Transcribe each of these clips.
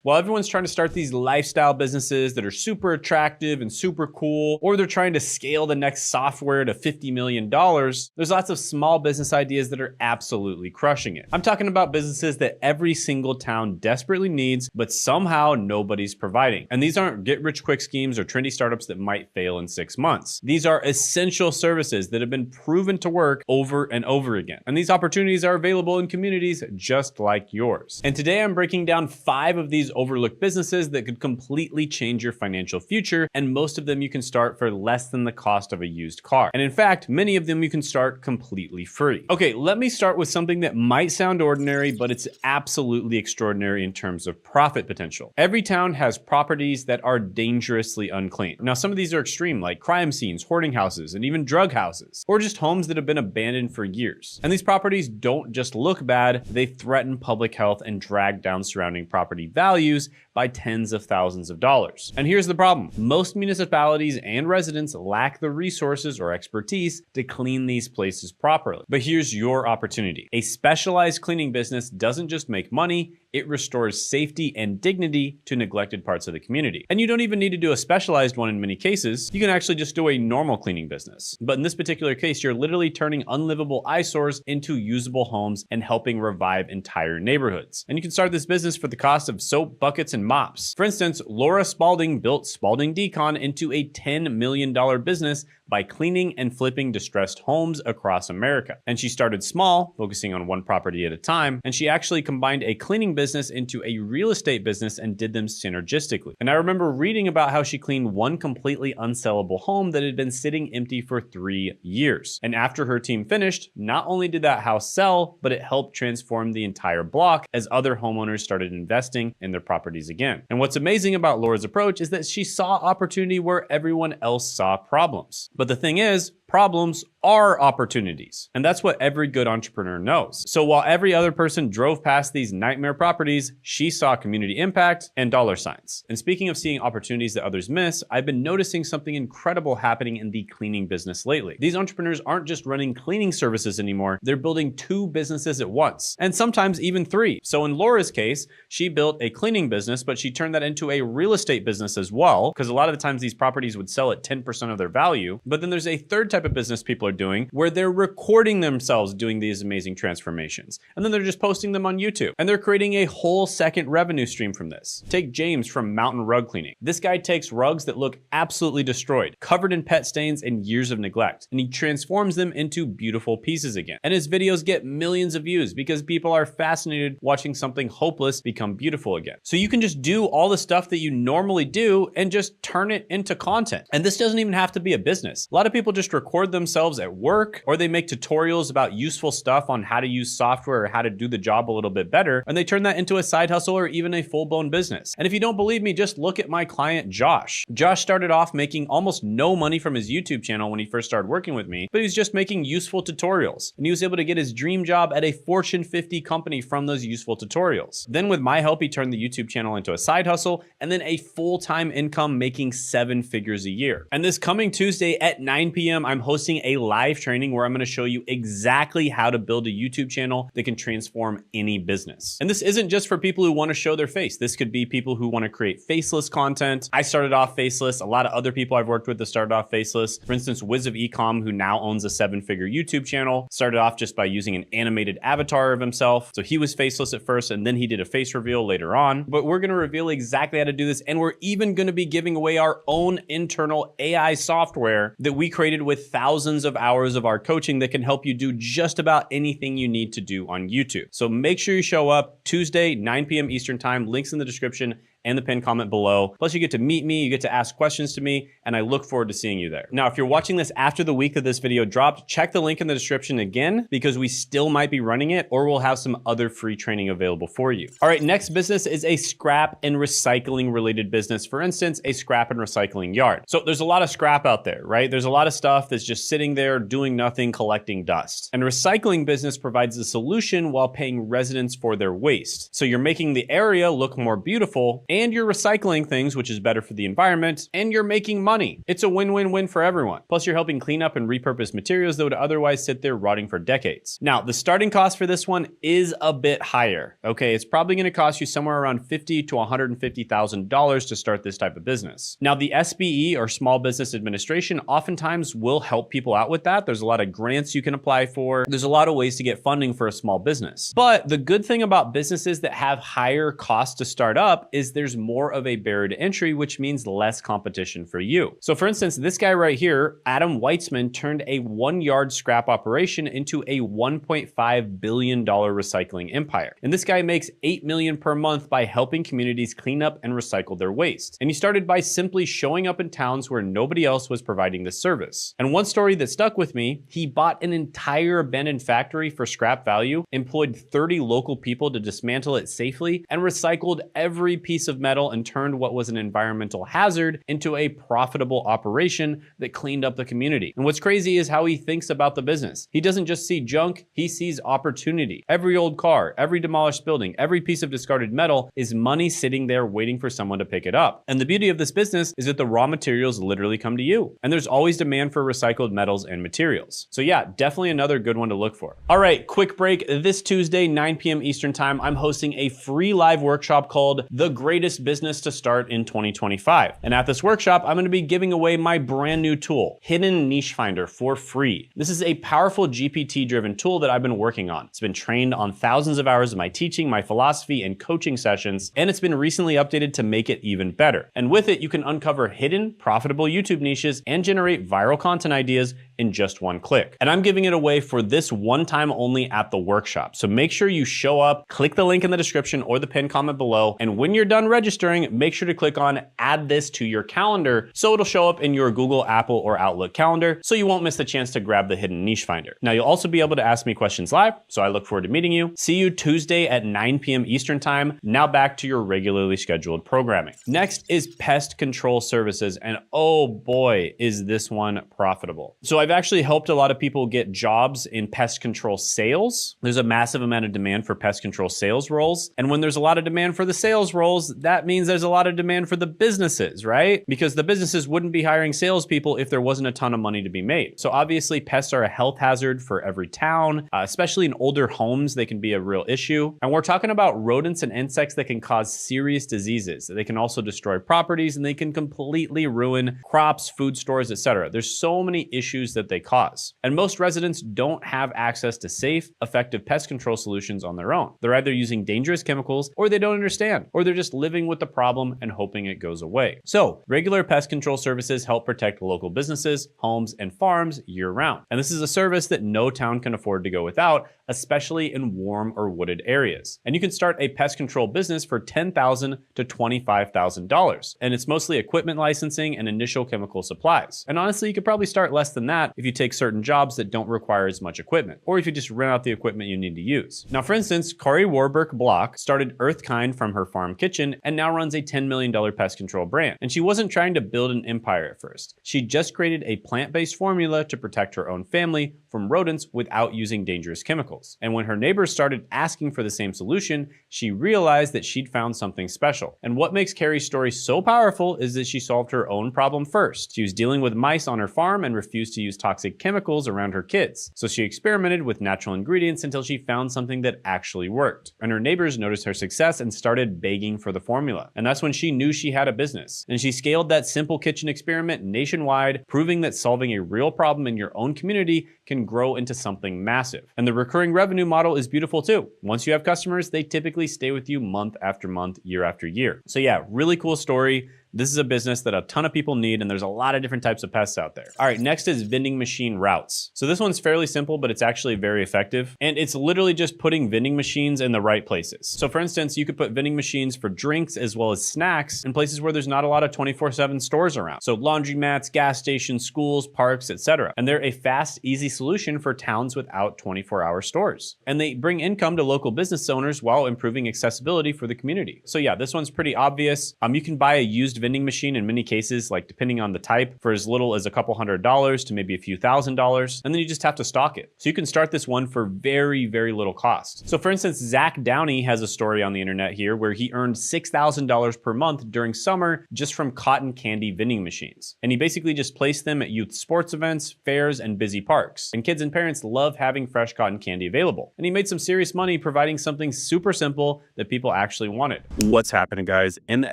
While everyone's trying to start these lifestyle businesses that are super attractive and super cool, or they're trying to scale the next software to $50 million, there's lots of small business ideas that are absolutely crushing it. I'm talking about businesses that every single town desperately needs, but somehow nobody's providing. And these aren't get-rich-quick schemes or trendy startups that might fail in 6 months. These are essential services that have been proven to work over and over again. And these opportunities are available in communities just like yours. And today I'm breaking down 5 of these overlooked businesses that could completely change your financial future, and most of them you can start for less than the cost of a used car. And in fact, many of them you can start completely free. Okay, let me start with something that might sound ordinary, but it's absolutely extraordinary in terms of profit potential. Every town has properties that are dangerously unclean. Now, some of these are extreme, like crime scenes, hoarding houses, and even drug houses, or just homes that have been abandoned for years. And these properties don't just look bad, they threaten public health and drag down surrounding property values by tens of thousands of dollars. And here's the problem. Most municipalities and residents lack the resources or expertise to clean these places properly. But here's your opportunity. A specialized cleaning business doesn't just make money, it restores safety and dignity to neglected parts of the community. And you don't even need to do a specialized one in many cases. You can actually just do a normal cleaning business. But in this particular case, you're literally turning unlivable eyesores into usable homes and helping revive entire neighborhoods. And you can start this business for the cost of soap, buckets, and mops. For instance, Laura Spalding built Spalding Decon into a $10 million business by cleaning and flipping distressed homes across America. And she started small, focusing on one property at a time, and she actually combined a cleaning business into a real estate business and did them synergistically. And I remember reading about how she cleaned one completely unsellable home that had been sitting empty for 3 years. And after her team finished, not only did that house sell, but it helped transform the entire block as other homeowners started investing in their properties again. And what's amazing about Laura's approach is that she saw opportunity where everyone else saw problems. But the thing is, problems are opportunities. And that's what every good entrepreneur knows. So while every other person drove past these nightmare properties, she saw community impact and dollar signs. And speaking of seeing opportunities that others miss, I've been noticing something incredible happening in the cleaning business lately. These entrepreneurs aren't just running cleaning services anymore, they're building 2 businesses at once, and sometimes even 3. So in Laura's case, she built a cleaning business, but she turned that into a real estate business as well, because a lot of the times these properties would sell at 10% of their value. But then there's a third type of business people are doing where they're recording themselves doing these amazing transformations. And then they're just posting them on YouTube. And they're creating a whole second revenue stream from this. Take James from Mountain Rug Cleaning. This guy takes rugs that look absolutely destroyed, covered in pet stains and years of neglect, and he transforms them into beautiful pieces again. And his videos get millions of views because people are fascinated watching something hopeless become beautiful again. So you can just do all the stuff that you normally do and just turn it into content. And this doesn't even have to be a business. A lot of people just record themselves at work, or they make tutorials about useful stuff on how to use software or how to do the job a little bit better, and they turn that into a side hustle or even a full-blown business. And if you don't believe me, just look at my client Josh. Josh started off making almost no money from his YouTube channel when he first started working with me, but he was just making useful tutorials, and he was able to get his dream job at a Fortune 50 company from those useful tutorials. Then with my help, he turned the YouTube channel into a side hustle and then a full-time income, making 7 figures a year. And this coming Tuesday at 9 p.m., I'm hosting a live training where I'm going to show you exactly how to build a YouTube channel that can transform any business. And this isn't just for people who want to show their face. This could be people who want to create faceless content. I started off faceless. A lot of other people I've worked with that started off faceless. For instance, Wiz of Ecom, who now owns a 7-figure YouTube channel, started off just by using an animated avatar of himself. So he was faceless at first, and then he did a face reveal later on. But we're going to reveal exactly how to do this, and we're even going to be giving away our own internal AI software that we created with thousands of hours of our coaching that can help you do just about anything you need to do on YouTube. So make sure you show up Tuesday, 9 p.m. Eastern Time. Links in the description and the pinned comment below. Plus you get to meet me, you get to ask questions to me, and I look forward to seeing you there. Now, if you're watching this after the week that this video dropped, check the link in the description again, because we still might be running it, or we'll have some other free training available for you. All right, next business is a scrap and recycling related business. For instance, a scrap and recycling yard. So there's a lot of scrap out there, right? There's a lot of stuff is just sitting there doing nothing, collecting dust. And recycling business provides a solution while paying residents for their waste. So you're making the area look more beautiful, and you're recycling things, which is better for the environment, and you're making money. It's a win-win-win for everyone. Plus, you're helping clean up and repurpose materials that would otherwise sit there rotting for decades. Now, the starting cost for this one is a bit higher. Okay, it's probably going to cost you somewhere around $50,000 to $150,000 to start this type of business. Now, the SBE, or Small Business Administration, oftentimes will help people out with that. There's a lot of grants you can apply for. There's a lot of ways to get funding for a small business. But the good thing about businesses that have higher costs to start up is there's more of a barrier to entry, which means less competition for you. So for instance, this guy right here, Adam Weitzman, turned a 1-yard scrap operation into a $1.5 billion recycling empire. And this guy makes $8 million per month by helping communities clean up and recycle their waste. And he started by simply showing up in towns where nobody else was providing this service. And one story that stuck with me, he bought an entire abandoned factory for scrap value, employed 30 local people to dismantle it safely, and recycled every piece of metal and turned what was an environmental hazard into a profitable operation that cleaned up the community. And what's crazy is how he thinks about the business. He doesn't just see junk, he sees opportunity. Every old car, every demolished building, every piece of discarded metal is money sitting there waiting for someone to pick it up. And the beauty of this business is that the raw materials literally come to you. And there's always demand for recycled metals and materials. So yeah, definitely another good one to look for. All right, quick break. This Tuesday, 9 p.m. Eastern time, I'm hosting a free live workshop called The Greatest Business to Start in 2025. And at this workshop, I'm gonna be giving away my brand new tool, Hidden Niche Finder, for free. This is a powerful GPT-driven tool that I've been working on. It's been trained on thousands of hours of my teaching, my philosophy, and coaching sessions, and it's been recently updated to make it even better. And with it, you can uncover hidden, profitable YouTube niches and generate viral content ideas in just one click. And I'm giving it away for this one time only at the workshop. So make sure you show up, click the link in the description or the pinned comment below. And when you're done registering, make sure to click on add this to your calendar so it'll show up in your Google, Apple, or Outlook calendar so you won't miss the chance to grab the Hidden Niche Finder. Now, you'll also be able to ask me questions live, so I look forward to meeting you. See you Tuesday at 9 p.m. Eastern time. Now back to your regularly scheduled programming. Next is pest control services, and oh boy, is this one profitable. So I've actually helped a lot of people get jobs in pest control sales. There's a massive amount of demand for pest control sales roles. And when there's a lot of demand for the sales roles, that means there's a lot of demand for the businesses, right? Because the businesses wouldn't be hiring salespeople if there wasn't a ton of money to be made. So obviously pests are a health hazard for every town, especially in older homes, they can be a real issue. And we're talking about rodents and insects that can cause serious diseases. They can also destroy properties and they can completely ruin crops, food stores, etc. There's so many issues that they cause. And most residents don't have access to safe, effective pest control solutions on their own. They're either using dangerous chemicals or they don't understand, or they're just living with the problem and hoping it goes away. So regular pest control services help protect local businesses, homes, and farms year round. And this is a service that no town can afford to go without, especially in warm or wooded areas. And you can start a pest control business for $10,000 to $25,000. And it's mostly equipment licensing and initial chemical supplies. And honestly, you could probably start less than that if you take certain jobs that don't require as much equipment, or if you just rent out the equipment you need to use. Now, for instance, Kari Warburg Block started Earthkind from her farm kitchen and now runs a $10 million pest control brand. And she wasn't trying to build an empire at first. She just created a plant-based formula to protect her own family from rodents without using dangerous chemicals. And when her neighbors started asking for the same solution, she realized that she'd found something special. And what makes Kari's story so powerful is that she solved her own problem first. She was dealing with mice on her farm and refused to use toxic chemicals around her kids. So she experimented with natural ingredients until she found something that actually worked. And her neighbors noticed her success and started begging for the formula. And that's when she knew she had a business. And she scaled that simple kitchen experiment nationwide, proving that solving a real problem in your own community can grow into something massive. And the recurring revenue model is beautiful too. Once you have customers, they typically stay with you month after month, year after year. So yeah, really cool story. This is a business that a ton of people need, and there's a lot of different types of pests out there. All right, next is vending machine routes. So this one's fairly simple, but it's actually very effective. And it's literally just putting vending machines in the right places. So for instance, you could put vending machines for drinks as well as snacks in places where there's not a lot of 24/7 stores around. So laundromats, gas stations, schools, parks, etc. And they're a fast, easy solution for towns without 24-hour stores. And they bring income to local business owners while improving accessibility for the community. So yeah, this one's pretty obvious. You can buy a used used vending machine in many cases, like depending on the type, for as little as a couple $100s to maybe a few $1,000s, and then you just have to stock it. So you can start this one for very, very little cost. So for instance, Zach Downey has a story on the internet here where he earned $6,000 per month during summer just from cotton candy vending machines. And he basically just placed them at youth sports events, fairs, and busy parks. And kids and parents love having fresh cotton candy available. And he made some serious money providing something super simple that people actually wanted. What's happening, guys? In the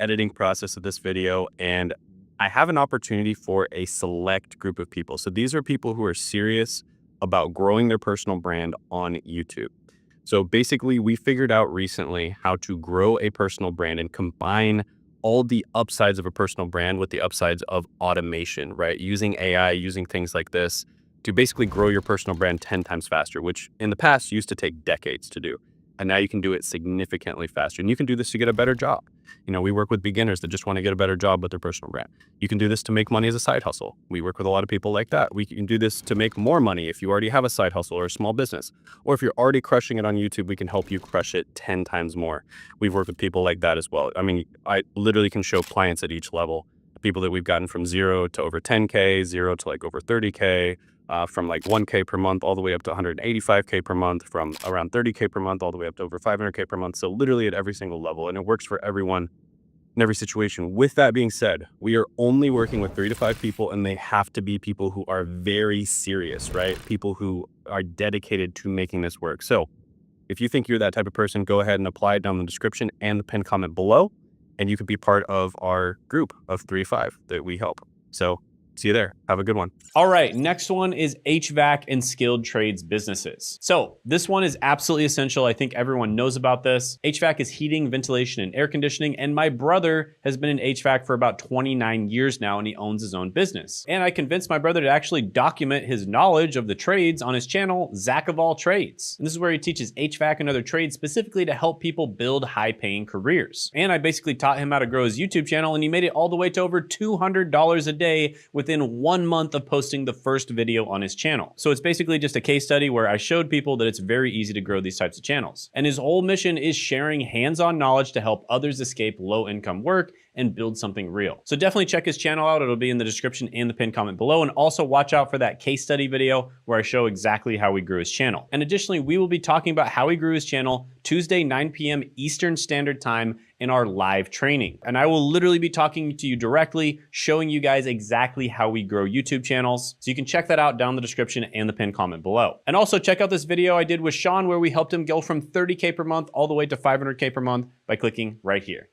editing process of this video, and I have an opportunity for a select group of people. So these are people who are serious about growing their personal brand on YouTube. So basically, we figured out recently how to grow a personal brand and combine all the upsides of a personal brand with the upsides of automation, right? Using AI, using things like this to basically grow your personal brand 10 times faster, which in the past used to take decades to do. And now you can do it significantly faster. And you can do this to get a better job. You know, we work with beginners that just want to get a better job with their personal brand. You can do this to make money as a side hustle. We work with a lot of people like that. We can do this to make more money if you already have a side hustle or a small business. Or if you're already crushing it on YouTube, we can help you crush it 10 times more. We've worked with people like that as well. I mean, I literally can show clients at each level, people that we've gotten from 0 to over 10K, 0 to like over 30K, from like 1K per month all the way up to 185K per month, from around 30K per month all the way up to over 500K per month. So literally at every single level, and it works for everyone in every situation. With that being said, we are only working with 3 to 5 people, and they have to be people who are very serious, right? People who are dedicated to making this work. So if you think you're that type of person, go ahead and apply it down in the description and the pinned comment below, and you could be part of our group of 3 to 5 that we help. So see you there. Have a good one. All right, next one is HVAC and skilled trades businesses. So this one is absolutely essential. I think everyone knows about this. HVAC is heating, ventilation, and air conditioning. And my brother has been in HVAC for about 29 years now, and he owns his own business. And I convinced my brother to actually document his knowledge of the trades on his channel, Zach of All Trades. And this is where he teaches HVAC and other trades specifically to help people build high-paying careers. And I basically taught him how to grow his YouTube channel, and he made it all the way to over $200 a day within 1 month of posting the first video on his channel. So it's basically just a case study where I showed people that it's very easy to grow these types of channels. And his whole mission is sharing hands-on knowledge to help others escape low-income work and build something real. So definitely check his channel out. It'll be in the description and the pinned comment below. And also watch out for that case study video where I show exactly how we grew his channel. And additionally, we will be talking about how he grew his channel Tuesday, 9 p.m. Eastern Standard Time in our live training. And I will literally be talking to you directly, showing you guys exactly how we grow YouTube channels. So you can check that out down in the description and the pinned comment below. And also check out this video I did with Sean where we helped him go from 30K per month all the way to 500K per month by clicking right here.